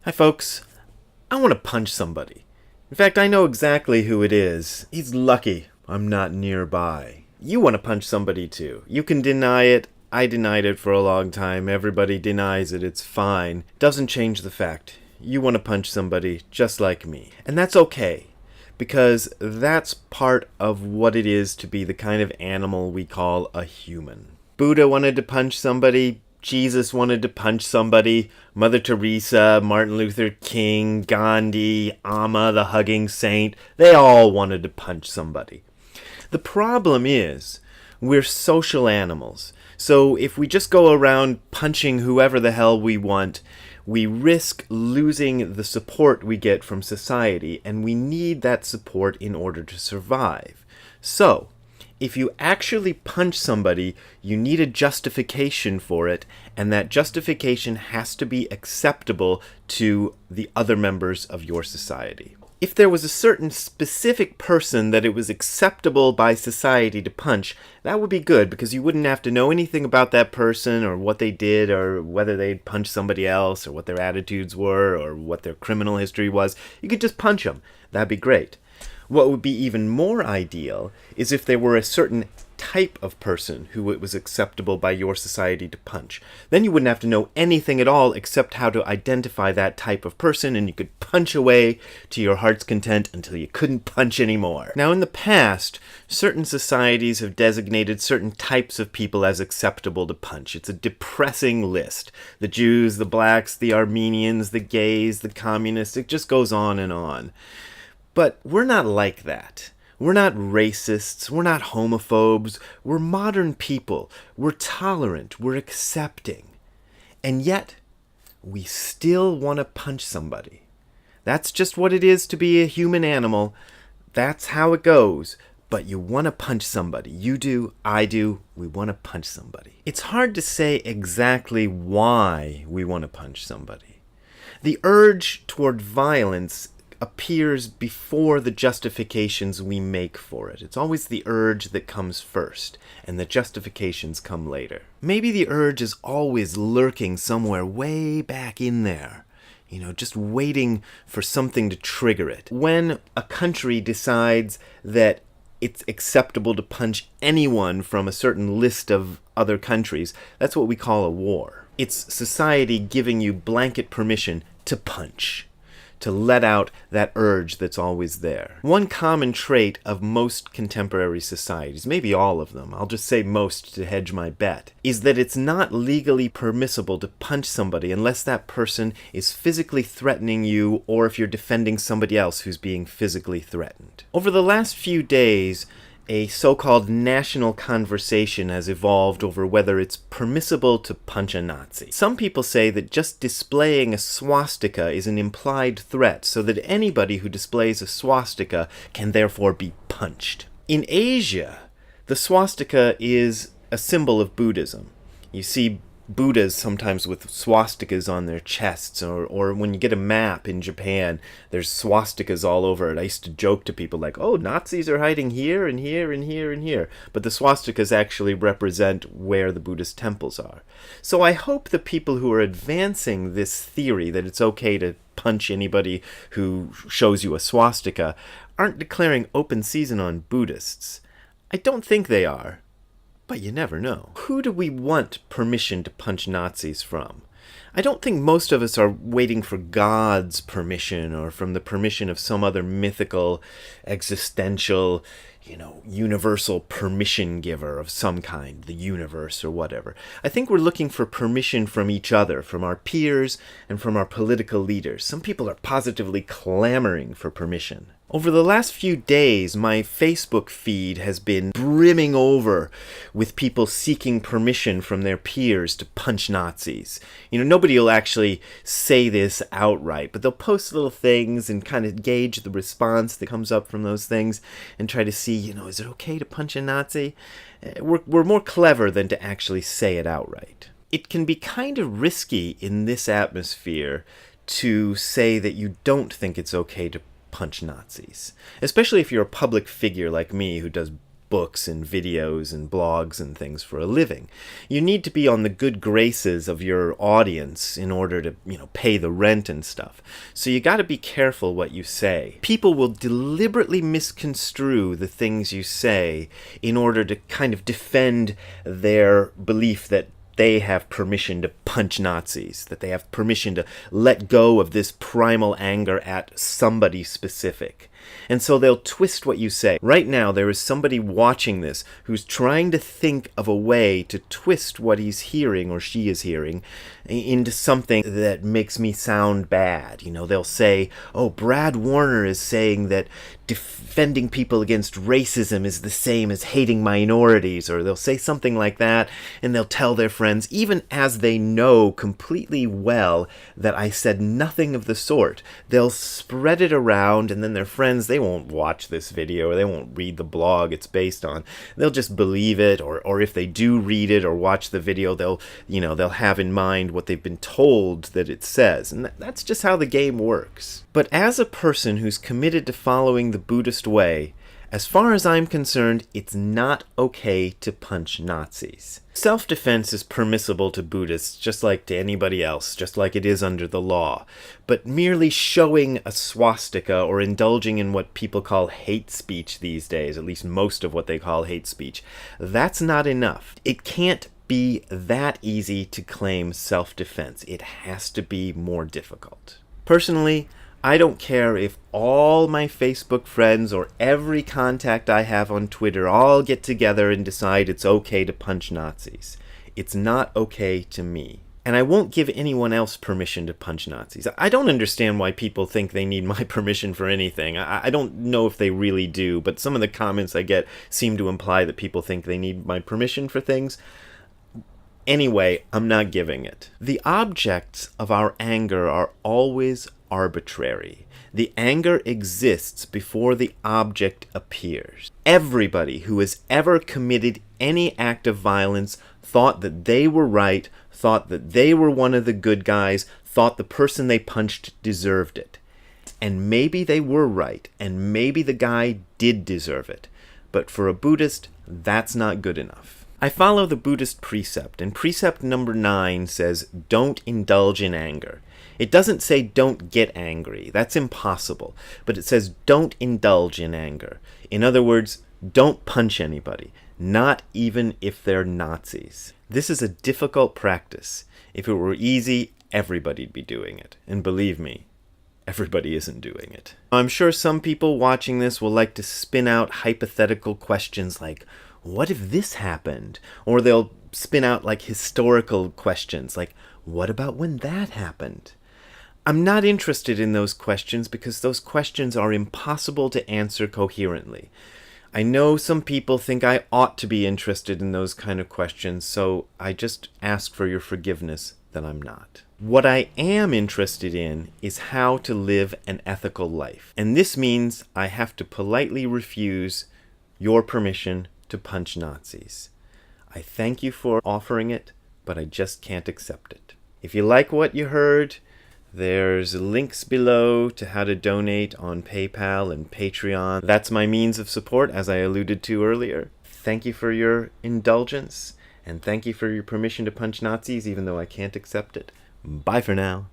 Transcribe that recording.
Hi folks, I want to punch somebody. In fact, I know exactly who it is. He's lucky I'm not nearby. You want to punch somebody too. You can deny it. I denied it for a long time. Everybody denies it. It's fine. Doesn't change the fact. You want to punch somebody just like me. And that's okay, because that's part of what it is to be the kind of animal we call a human. Buddha wanted to punch somebody. Jesus wanted to punch somebody. Mother Teresa, Martin Luther King, Gandhi, Amma, the hugging saint, they all wanted to punch somebody. The problem is, we're social animals. So if we just go around punching whoever the hell we want, we risk losing the support we get from society, and we need that support in order to survive. So, if you actually punch somebody, you need a justification for it, and that justification has to be acceptable to the other members of your society. If there was a certain specific person that it was acceptable by society to punch, that would be good, because you wouldn't have to know anything about that person or what they did or whether they'd punched somebody else or what their attitudes were or what their criminal history was. You could just punch them. That'd be great. What would be even more ideal is if there were a certain type of person who it was acceptable by your society to punch. Then you wouldn't have to know anything at all except how to identify that type of person, and you could punch away to your heart's content until you couldn't punch anymore. Now, in the past, certain societies have designated certain types of people as acceptable to punch. It's a depressing list. The Jews, the blacks, the Armenians, the gays, the communists, it just goes on and on. But we're not like that. We're not racists. We're not homophobes. We're modern people. We're tolerant. We're accepting. And yet, we still want to punch somebody. That's just what it is to be a human animal. That's how it goes. But you want to punch somebody. You do, I do. We want to punch somebody. It's hard to say exactly why we want to punch somebody. The urge toward violence appears before the justifications we make for it. It's always the urge that comes first, and the justifications come later. Maybe the urge is always lurking somewhere way back in there, just waiting for something to trigger it. When a country decides that it's acceptable to punch anyone from a certain list of other countries, that's what we call a war. It's society giving you blanket permission to punch, to let out that urge that's always there. One common trait of most contemporary societies, maybe all of them, I'll just say most to hedge my bet, is that it's not legally permissible to punch somebody unless that person is physically threatening you or if you're defending somebody else who's being physically threatened. Over the last few days, a so-called national conversation has evolved over whether it's permissible to punch a Nazi. Some people say that just displaying a swastika is an implied threat, so that anybody who displays a swastika can therefore be punched. In Asia, the swastika is a symbol of Buddhism. You see Buddhas sometimes with swastikas on their chests, or when you get a map in Japan, there's swastikas all over it. I used to joke to people like, oh, Nazis are hiding here and here and here and here. But the swastikas actually represent where the Buddhist temples are. So I hope the people who are advancing this theory that it's okay to punch anybody who shows you a swastika aren't declaring open season on Buddhists. I don't think they are. But you never know. Who do we want permission to punch Nazis from? I don't think most of us are waiting for God's permission or from the permission of some other mythical, existential, universal permission giver of some kind, the universe or whatever. I think we're looking for permission from each other, from our peers and from our political leaders. Some people are positively clamoring for permission. Over the last few days, my Facebook feed has been brimming over with people seeking permission from their peers to punch Nazis. Nobody will actually say this outright, but they'll post little things and kind of gauge the response that comes up from those things and try to see, is it okay to punch a Nazi? We're more clever than to actually say it outright. It can be kind of risky in this atmosphere to say that you don't think it's okay to punch Nazis, especially if you're a public figure like me who does books and videos and blogs and things for a living. You need to be on the good graces of your audience in order to, pay the rent and stuff. So you got to be careful what you say. People will deliberately misconstrue the things you say in order to kind of defend their belief that they have permission to punch Nazis, that they have permission to let go of this primal anger at somebody specific. And so they'll twist what you say. Right now, there is somebody watching this who's trying to think of a way to twist what he's hearing or she is hearing into something that makes me sound bad. They'll say, oh, Brad Warner is saying that defending people against racism is the same as hating minorities, or they'll say something like that, and they'll tell their friends, even as they know completely well that I said nothing of the sort. They'll spread it around, and then their friends, they won't watch this video, or they won't read the blog it's based on. They'll just believe it, or if they do read it or watch the video, they'll have in mind what they've been told that it says. And that's just how the game works. But as a person who's committed to following the Buddhist way, as far as I'm concerned, it's not okay to punch Nazis. Self-defense is permissible to Buddhists just like to anybody else, just like it is under the law. But merely showing a swastika or indulging in what people call hate speech these days, at least most of what they call hate speech, that's not enough. It can't be that easy to claim self-defense. It has to be more difficult. Personally, I don't care if all my Facebook friends or every contact I have on Twitter all get together and decide it's okay to punch Nazis. It's not okay to me. And I won't give anyone else permission to punch Nazis. I don't understand why people think they need my permission for anything. I don't know if they really do, but some of the comments I get seem to imply that people think they need my permission for things. Anyway, I'm not giving it. The objects of our anger are always arbitrary. The anger exists before the object appears. Everybody who has ever committed any act of violence thought that they were right, thought that they were one of the good guys, thought the person they punched deserved it. And maybe they were right, and maybe the guy did deserve it. But for a Buddhist, that's not good enough. I follow the Buddhist precept, and precept number 9 says, don't indulge in anger. It doesn't say don't get angry. That's impossible. But it says don't indulge in anger. In other words, don't punch anybody, not even if they're Nazis. This is a difficult practice. If it were easy, everybody'd be doing it. And believe me, everybody isn't doing it. I'm sure some people watching this will like to spin out hypothetical questions like, what if this happened? Or they'll spin out like historical questions like, what about when that happened? I'm not interested in those questions because those questions are impossible to answer coherently. I know some people think I ought to be interested in those kind of questions, so I just ask for your forgiveness that I'm not. What I am interested in is how to live an ethical life. And this means I have to politely refuse your permission to punch Nazis. I thank you for offering it, but I just can't accept it. If you like what you heard, there's links below to how to donate on PayPal and Patreon. That's my means of support, as I alluded to earlier. Thank you for your indulgence, and thank you for your permission to punch Nazis, even though I can't accept it. Bye for now.